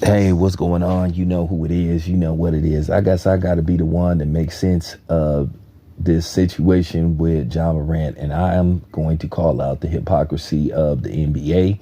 Hey, what's going on? You know who it is. You know what it is. I guess I got to be the one that makes sense of this situation with John Moran, and I am going to call out the hypocrisy of the NBA,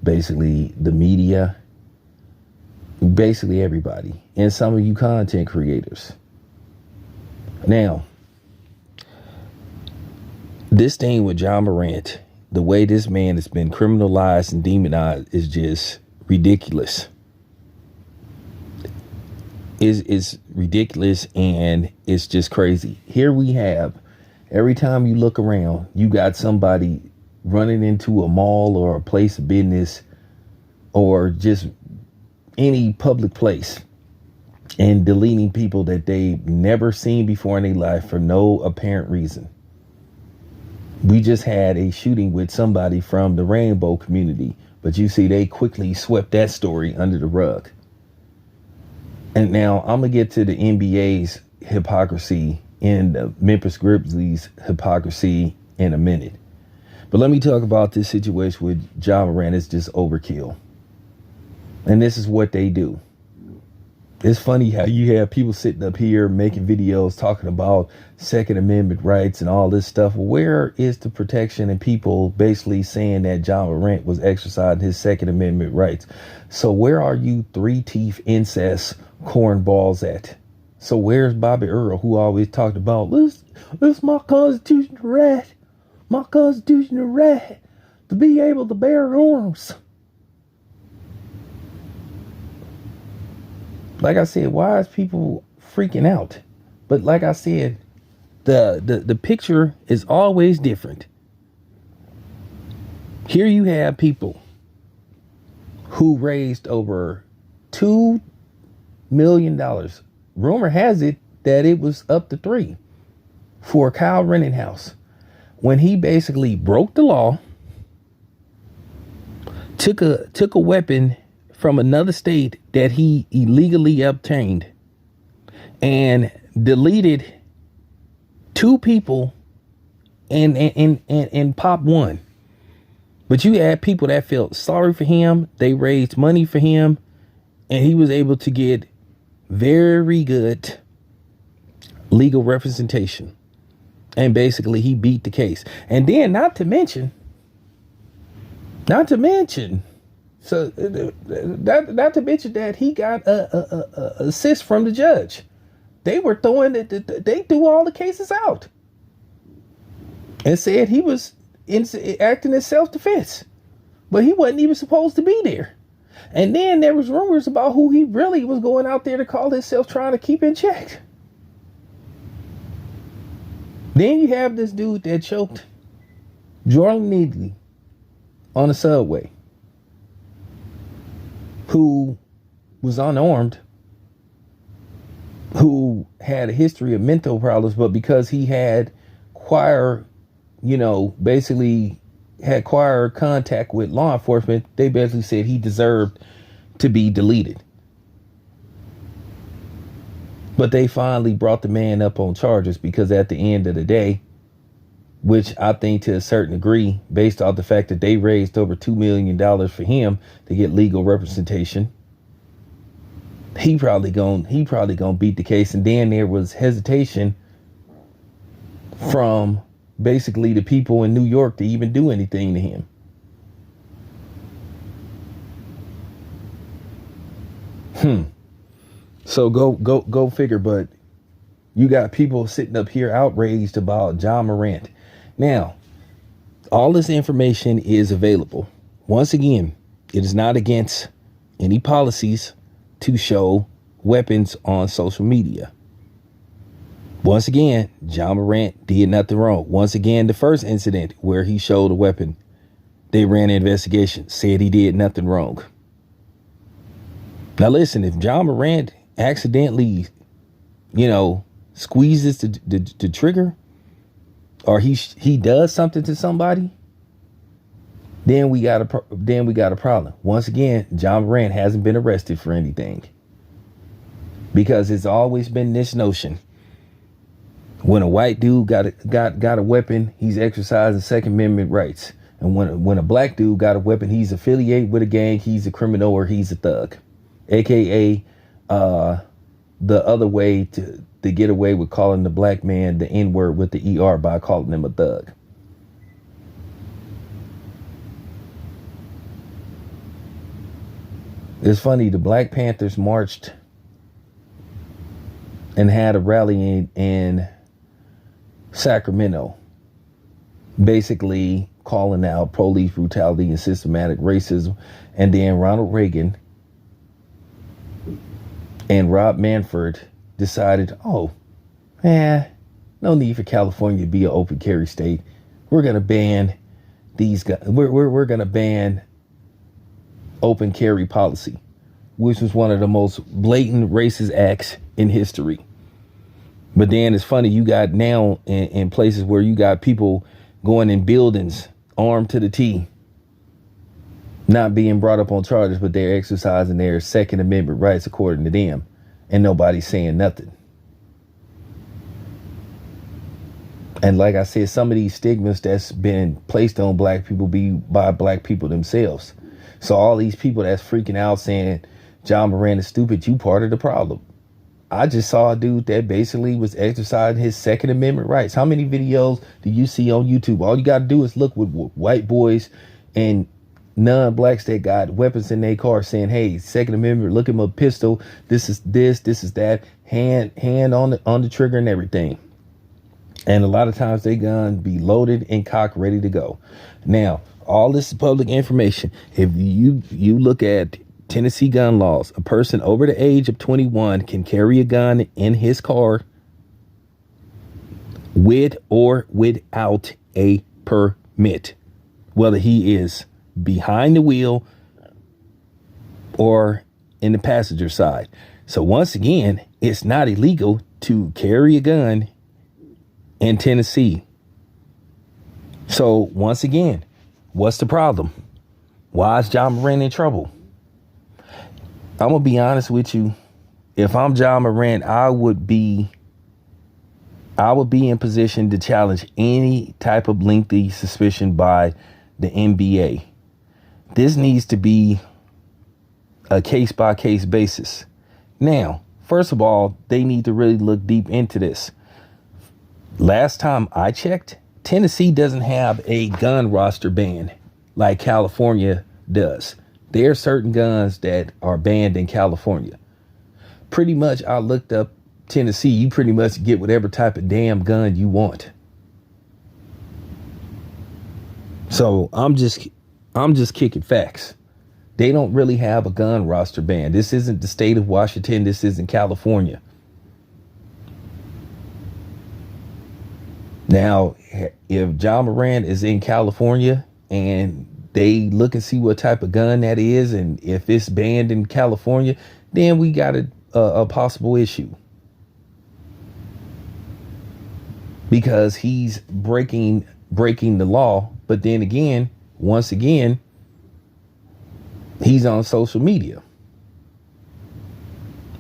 basically the media, basically everybody, and some of you content creators. Now, this thing with John Moran, the way this man has been criminalized and demonized is just ridiculous. Is ridiculous, and it's just crazy. Here we have, every time you look around, you got somebody running into a mall or a place of business or just any public place and deleting people that they've never seen before in their life for no apparent reason. We just had a shooting with somebody from the rainbow community, but you see they quickly swept that story under the rug. And now I'm going to get to the NBA's hypocrisy and the Memphis Grizzlies' hypocrisy in a minute. But let me talk about this situation with John Moran. It's just overkill. And this is what they do. It's funny how you have people sitting up here making videos talking about Second Amendment rights and all this stuff. Where is the protection and people basically saying that John Moran was exercising his Second Amendment rights? So where are you three-teeth incest cornballs at? So where's Bobby Earl, who always talked about, this my constitutional right, my constitutional right to be able to bear arms? Like I said, why is people freaking out? But like I said, the picture is always different. Here you have people who raised over $2 million. Rumor has it that it was up to $3 million for Kyle Rittenhouse, when he basically broke the law, took a weapon from another state that he illegally obtained, and deleted 2 people and popped 1. But you had people that felt sorry for him. They raised money for him, and he was able to get very good legal representation. And basically he beat the case. And then not to mention, so not to mention that he got a assist from the judge. They were throwing it. They threw all the cases out and said he was acting in self-defense, but he wasn't even supposed to be there. And then there was rumors about who he really was going out there to call himself, trying to keep in check. Then you have this dude that choked Jordan Needley on the subway, who was unarmed, who had a history of mental problems, but because he had basically had prior contact with law enforcement, they basically said he deserved to be deleted. But they finally brought the man up on charges, because at the end of the day, which I think to a certain degree, based off the fact that they raised over $2 million for him to get legal representation, he probably gonna beat the case. And then there was hesitation from basically the people in New York to even do anything to him. So go figure. But you got people sitting up here outraged about John Moran. Now, all this information is available. Once again, it is not against any policies to show weapons on social media. Once again, John Moran did nothing wrong. Once again, the first incident where he showed a weapon, they ran an investigation, said he did nothing wrong. Now listen, if John Moran accidentally, squeezes the trigger, or he does something to somebody, then we got a problem. Once again, John Moran hasn't been arrested for anything, because it's always been this notion: when a white dude got a weapon, he's exercising Second Amendment rights, and when a black dude got a weapon, he's affiliated with a gang, he's a criminal, or he's a thug. aka the other way to get away with calling the black man the N-word with the ER by calling him a thug. It's funny, the Black Panthers marched and had a rally in Sacramento, basically calling out police brutality and systematic racism. And then Ronald Reagan and Rob Manfred decided, oh, no need for California to be an open carry state. We're going to ban these guys. We're going to ban open carry policy, which was one of the most blatant racist acts in history. But then it's funny, you got now in places where you got people going in buildings armed to the T, not being brought up on charges, but they're exercising their Second Amendment rights according to them, and nobody's saying nothing. And like I said, some of these stigmas that's been placed on black people be by black people themselves. So all these people that's freaking out saying John Moran is stupid, you part of the problem. I just saw a dude that basically was exercising his Second Amendment rights. How many videos do you see on YouTube? All you got to do is look with white boys and non-blacks that got weapons in their car saying, hey, Second Amendment, look at my pistol. This is that, hand on the trigger and everything. And a lot of times they gun be loaded and cocked, ready to go. Now, all this is public information. If you look at Tennessee gun laws, a person over the age of 21 can carry a gun in his car with or without a permit, whether he is behind the wheel or in the passenger side. So once again, it's not illegal to carry a gun in Tennessee. So once again, what's the problem? Why is John Moran in trouble? I'm going to be honest with you. If I'm John Moran, I would be in position to challenge any type of lengthy suspicion by the NBA. This needs to be a case by case basis. Now, first of all, they need to really look deep into this. Last time I checked, Tennessee doesn't have a gun roster ban like California does. There are certain guns that are banned in California. Pretty much, I looked up Tennessee. You pretty much get whatever type of damn gun you want. So I'm just kicking facts. They don't really have a gun roster ban. This isn't the state of Washington. This isn't California. Now, if John Moran is in California and they look and see what type of gun that is, and if it's banned in California, then we got a possible issue. Because he's breaking the law, but then again, once again, he's on social media.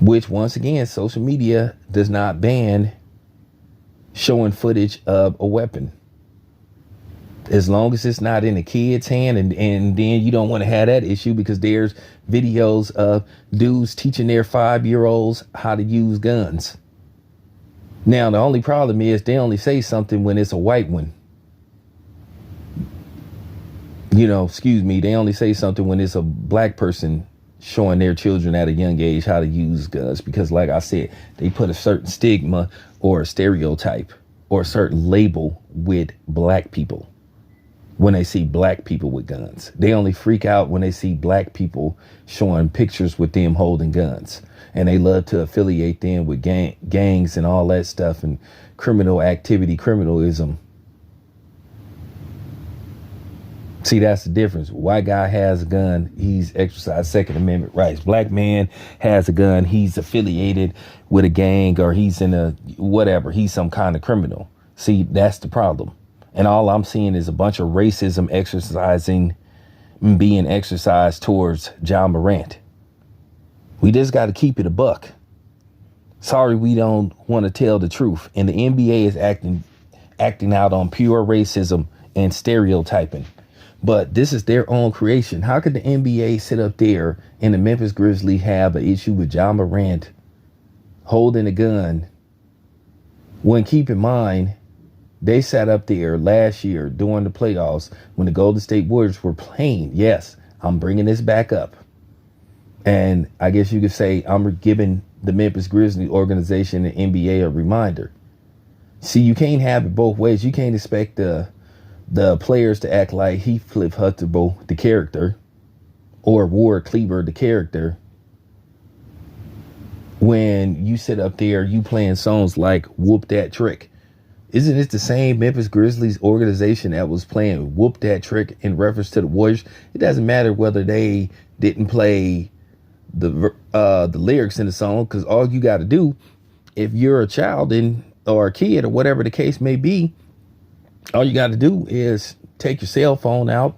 Which, once again, social media does not ban showing footage of a weapon. As long as it's not in a kid's hand, and then you don't want to have that issue because there's videos of dudes teaching their 5-year-olds how to use guns. Now, the only problem is they only say something when it's a white one. They only say something when it's a black person showing their children at a young age how to use guns, because like I said, they put a certain stigma or a stereotype or a certain label with black people. When they see black people with guns, they only freak out when they see black people showing pictures with them holding guns, and they love to affiliate them with gangs and all that stuff and criminal activity, criminalism. See, that's the difference. White guy has a gun, he's exercised Second Amendment rights. Black man has a gun, he's affiliated with a gang, or he's in a whatever, he's some kind of criminal. See, that's the problem. And all I'm seeing is a bunch of racism being exercised towards John Moran. We just got to keep it a buck. Sorry, we don't want to tell the truth. And the NBA is acting out on pure racism and stereotyping. But this is their own creation. How could the NBA sit up there and the Memphis Grizzlies have an issue with John Moran holding a gun when, keep in mind, they sat up there last year during the playoffs when the Golden State Warriors were playing? Yes, I'm bringing this back up. And I guess you could say I'm giving the Memphis Grizzlies organization and NBA a reminder. See, you can't have it both ways. You can't expect the players to act like Heathcliff Huxtable, the character, or Ward Cleaver, the character, when you sit up there, you playing songs like Whoop That Trick. Isn't it the same Memphis Grizzlies organization that was playing Whoop That Trick in reference to the Warriors? It doesn't matter whether they didn't play the lyrics in the song, because all you got to do, if you're a child or a kid or whatever the case may be, all you got to do is take your cell phone out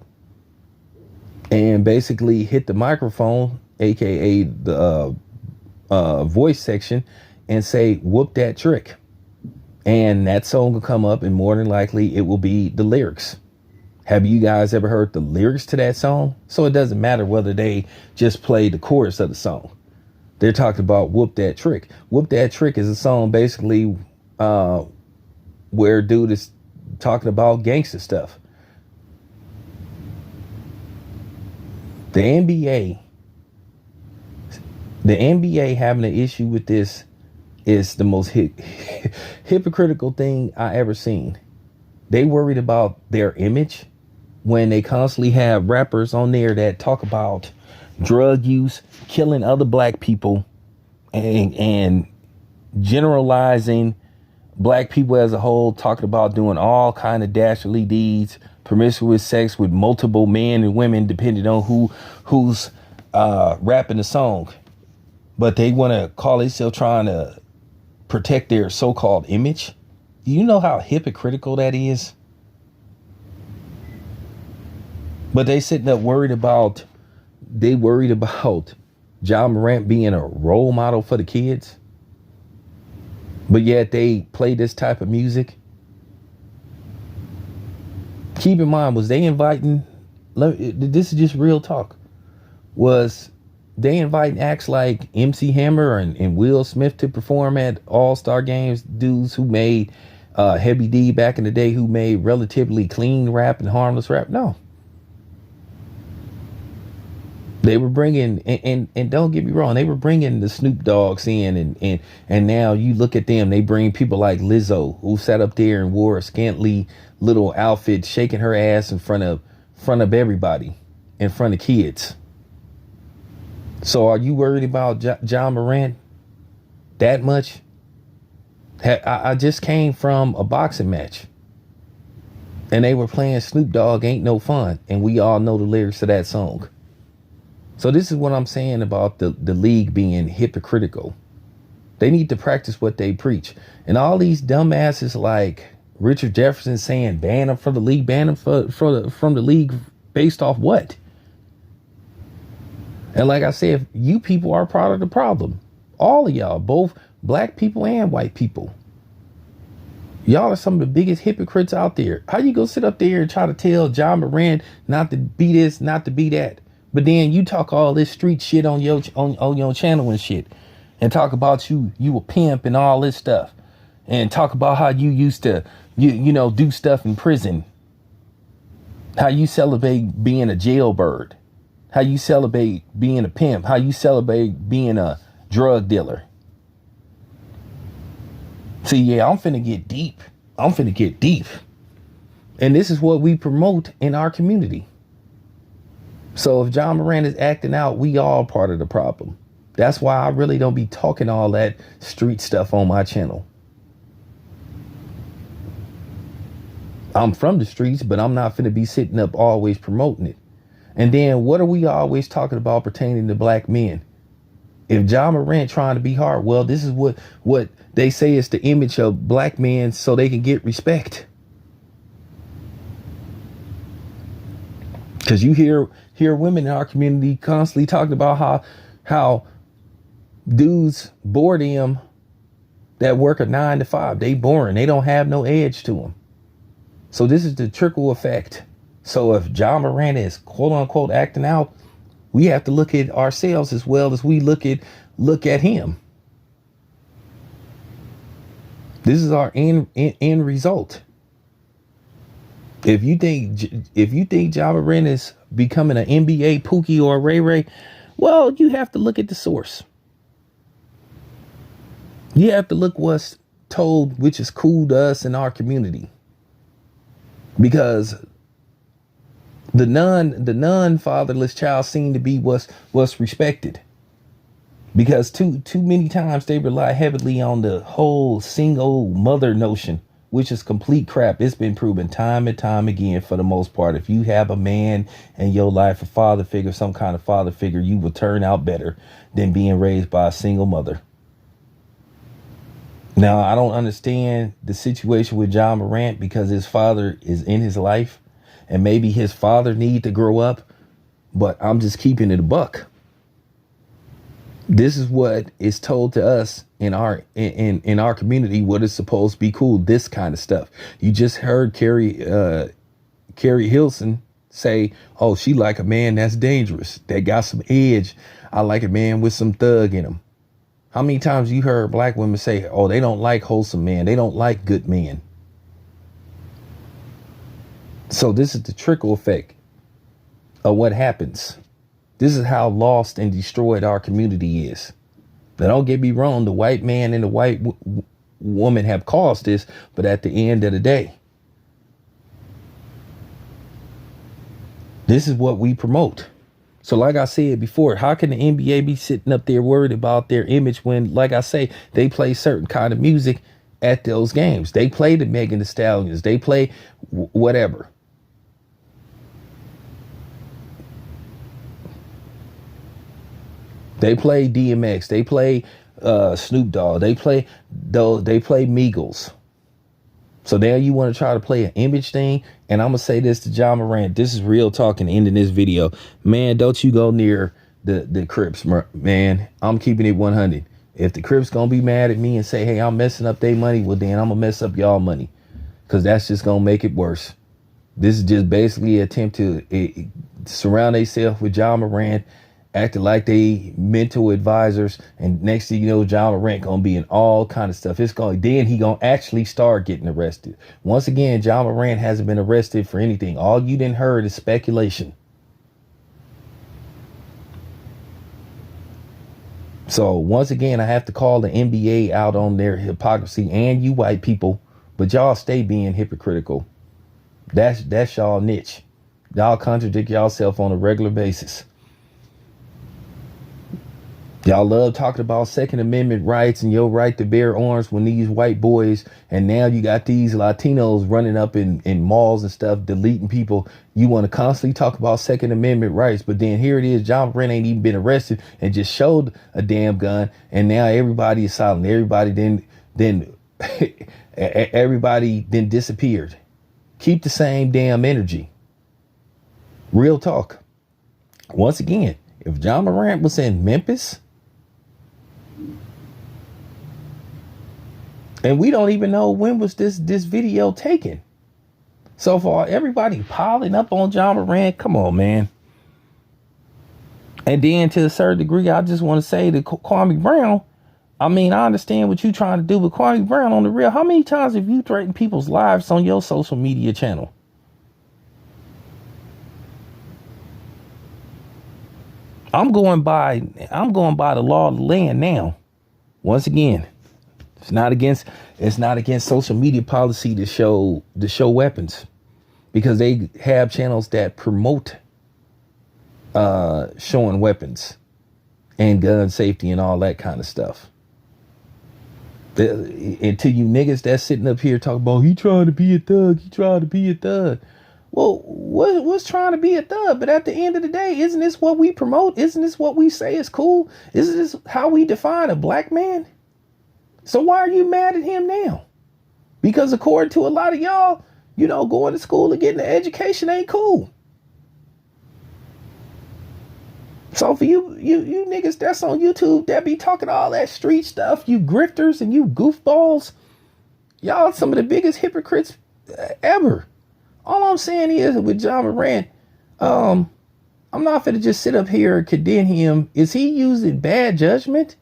and basically hit the microphone, aka the voice section, and say "Whoop That Trick," and that song will come up, and more than likely it will be the lyrics. Have you guys ever heard the lyrics to that song? So it doesn't matter whether they just play the chorus of the song. They're talking about "Whoop That Trick." "Whoop That Trick" is a song basically where dude is talking about gangster stuff. The NBA having an issue with this is the most hypocritical thing I ever seen. They worried about their image when they constantly have rappers on there that talk about drug use, killing other black people, and generalizing black people as a whole, talking about doing all kind of dastardly deeds, promiscuous sex with multiple men and women, depending on who's rapping the song. But they want to call themselves trying to protect their so-called image. Do you know how hypocritical that is? But they sitting up worried about John Moran being a role model for the kids. But yet they play this type of music. Keep in mind, was they inviting, this is just real talk, was they inviting acts like MC Hammer and Will Smith to perform at All-Star games, dudes who made Heavy D back in the day, who made relatively clean rap and harmless rap? No. They were bringing, and don't get me wrong, they were bringing the Snoop Dogs in, and now you look at them, they bring people like Lizzo, who sat up there and wore a scantily little outfit, shaking her ass in front of everybody, in front of kids. So are you worried about John Moran that much? I just came from a boxing match, and they were playing Snoop Dogg Ain't No Fun, and we all know the lyrics to that song. So this is what I'm saying about the league being hypocritical. They need to practice what they preach. And all these dumbasses like Richard Jefferson saying ban them from the league, ban them from the league based off what? And like I said, you people are part of the problem. All of y'all, both black people and white people. Y'all are some of the biggest hypocrites out there. How you go sit up there and try to tell John Moran not to be this, not to be that? But then you talk all this street shit on your channel and shit, and talk about you a pimp and all this stuff, and talk about how you used to do stuff in prison, how you celebrate being a jailbird, how you celebrate being a pimp, how you celebrate being a drug dealer. See, yeah, I'm finna get deep. And this is what we promote in our community. So if John Moran is acting out, we all part of the problem. That's why I really don't be talking all that street stuff on my channel. I'm from the streets, but I'm not finna be sitting up always promoting it. And then what are we always talking about pertaining to black men? If John Moran trying to be hard, well, this is what they say is the image of black men so they can get respect. Because you hear women in our community constantly talking about how dudes bore them that work a 9 to 5. They boring. They don't have no edge to them. So this is the trickle effect So if John Moran is quote unquote acting out, we have to look at ourselves as well as we look at him. This is our end result. If you think John Moran is becoming an NBA Pookie or a Ray Ray, well, you have to look at the source. You have to look what's told, which is cool to us in our community. Because the non-fatherless child seemed to be what's respected. Because too many times they rely heavily on the whole single mother notion, which is complete crap. It's been proven time and time again for the most part. If you have a man in your life, a father figure, some kind of father figure, you will turn out better than being raised by a single mother. Now, I don't understand the situation with John Moran because his father is in his life and maybe his father need to grow up, but I'm just keeping it a buck. This is what is told to us in our community, what is supposed to be cool, this kind of stuff. You just heard Carrie Hilson say, oh, she like a man that's dangerous, that got some edge. I like a man with some thug in him. How many times you heard black women say, oh, they don't like wholesome men, they don't like good men? So this is the trickle effect of what happens. This is how lost and destroyed our community is. Now, don't get me wrong. The white man and the white woman have caused this. But at the end of the day, this is what we promote. So like I said before, how can the NBA be sitting up there worried about their image when, like I say, they play certain kind of music at those games? They play the Megan Thee Stallions. They play whatever. They play DMX. They play Snoop Dogg. They play Migos. So now you want to try to play an image thing. And I'm going to say this to John Moran. This is real talking ending this video. Man, don't you go near the Crips, man. I'm keeping it 100. If the Crips going to be mad at me and say, hey, I'm messing up their money, well, then I'm going to mess up y'all money. Because that's just going to make it worse. This is just basically an attempt to surround themselves with John Moran, acting like they mental advisors, and next thing you know, John Moran gonna be in all kind of stuff. Then he gonna actually start getting arrested. Once again, John Moran hasn't been arrested for anything. All you didn't heard is speculation. So once again, I have to call the NBA out on their hypocrisy, and you white people, but y'all stay being hypocritical. That's y'all niche. Y'all contradict yourself on a regular basis. Y'all love talking about Second Amendment rights and your right to bear arms when these white boys, and now you got these Latinos running up in malls and stuff, deleting people. You want to constantly talk about Second Amendment rights, but then here it is, John Moran ain't even been arrested and just showed a damn gun, and now everybody is silent. Everybody then everybody then disappeared. Keep the same damn energy. Real talk. Once again, if John Moran was in Memphis, and we don't even know when was this video taken. So far, everybody piling up on John Moran. Come on, man. And then to a certain degree, I just want to say to Kwame Brown, I mean, I understand what you're trying to do, but Kwame Brown, on the real, how many times have you threatened people's lives on your social media channel? I'm going by the law of the land now. Once again, it's not against social media policy to show weapons, because they have channels that promote showing weapons and gun safety and all that kind of stuff. And to you niggas that's sitting up here talking about he trying to be a thug. Well, what's trying to be a thug? But at the end of the day, isn't this what we promote? Isn't this what we say is cool? Isn't this how we define a black man? So why are you mad at him now? Because according to a lot of y'all, going to school and getting an education ain't cool. So for you niggas that's on YouTube that be talking all that street stuff, you grifters and you goofballs, y'all some of the biggest hypocrites ever. All I'm saying is with John Moran, I'm not going to just sit up here and condemn him. Is he using bad judgment?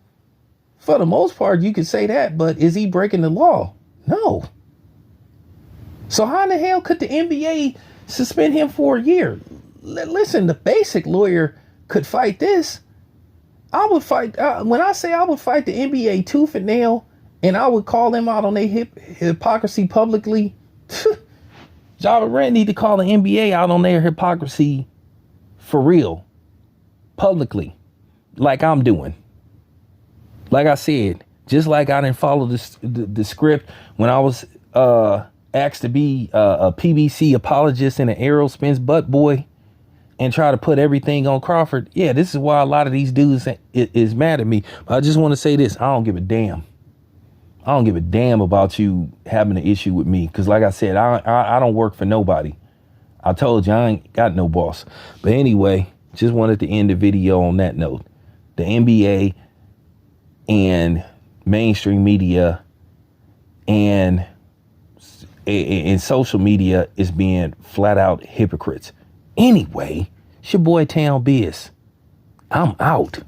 For the most part, you could say that, but is he breaking the law? No. So how in the hell could the NBA suspend him for a year? Listen, the basic lawyer could fight this. I would fight, when I say I would fight the NBA tooth and nail, and I would call them out on their hypocrisy publicly. John Moran need to call the NBA out on their hypocrisy for real, publicly, like I'm doing. Like I said, just like I didn't follow the script when I was asked to be a PBC apologist and an Errol Spence butt boy and try to put everything on Crawford. Yeah, this is why a lot of these dudes is mad at me. But I just want to say this. I don't give a damn. I don't give a damn about you having an issue with me. Because like I said, I don't work for nobody. I told you I ain't got no boss. But anyway, just wanted to end the video on that note. The NBA and mainstream media and social media is being flat out hypocrites. Anyway, it's your boy Town Biz. I'm out.